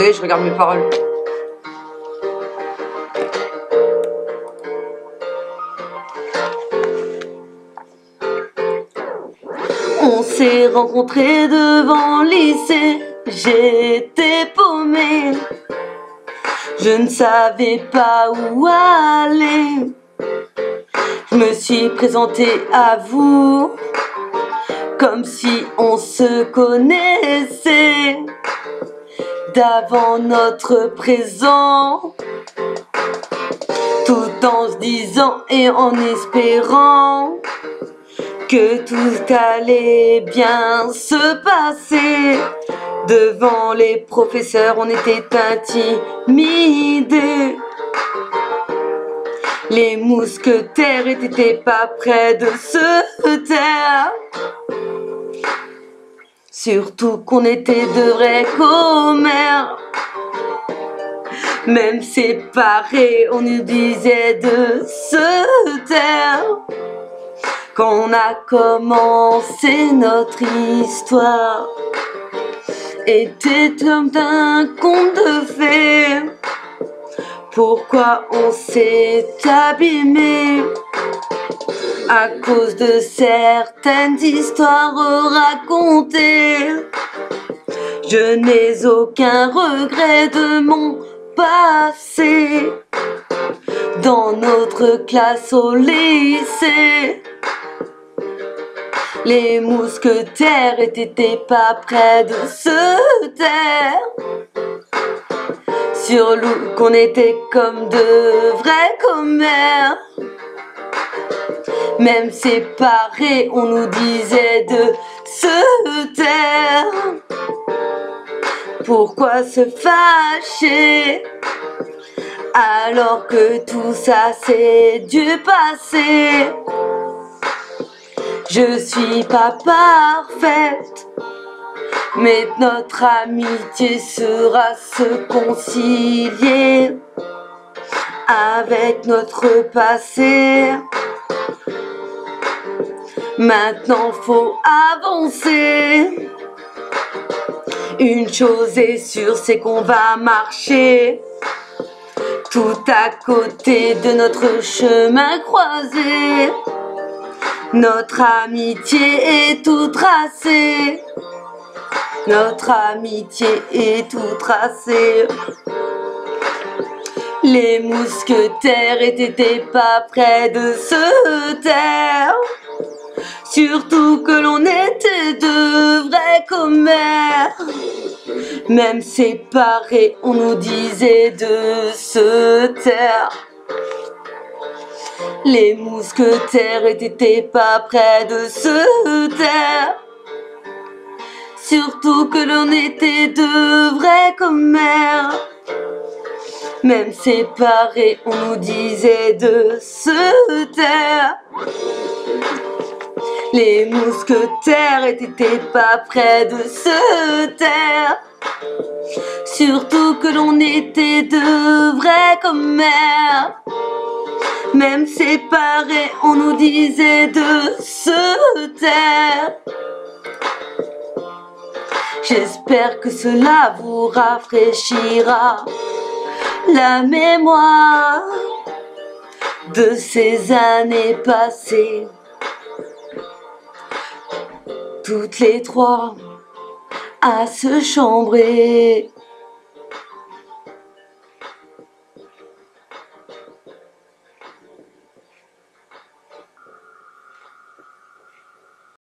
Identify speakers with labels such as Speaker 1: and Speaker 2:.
Speaker 1: Oui, je regarde mes paroles. On s'est rencontrés devant le lycée, j'étais paumée. Je ne savais pas où aller. Je me suis présentée à vous comme si on se connaissait d'avant notre présent, tout en se disant et en espérant que tout allait bien se passer. Devant les professeurs, on était intimidés. Les mousquetaires étaient pas près de se taire. Surtout qu'on était de vrais commères. Même séparés, on nous disait de se taire. Quand on a commencé notre histoire, était comme un conte de fées. Pourquoi on s'est abîmé à cause de certaines histoires racontées? Je n'ai aucun regret de mon passé. Dans notre classe au lycée, les mousquetaires étaient pas près de se taire. Sur l'eau qu'on était comme de vrais commères. Même séparés, on nous disait de se taire. Pourquoi se fâcher alors que tout ça c'est dû passer? Je suis pas parfaite, mais notre amitié sera se concilier avec notre passé. Maintenant faut avancer. Une chose est sûre, c'est qu'on va marcher tout à côté de notre chemin croisé. Notre amitié est tout tracée. Notre amitié est tout tracée. Les mousquetaires étaient pas près de se taire. Surtout que l'on était de vrais commères. Même séparés, on nous disait de se taire. Les mousquetaires étaient pas près de se taire. Surtout que l'on était de vrais commères. Même séparés, on nous disait de se taire. Les mousquetaires étaient pas près de se taire. Surtout que l'on était de vrais commères. Même séparés, on nous disait de se taire. J'espère que cela vous rafraîchira la mémoire de ces années passées. Toutes les trois à se chambrer.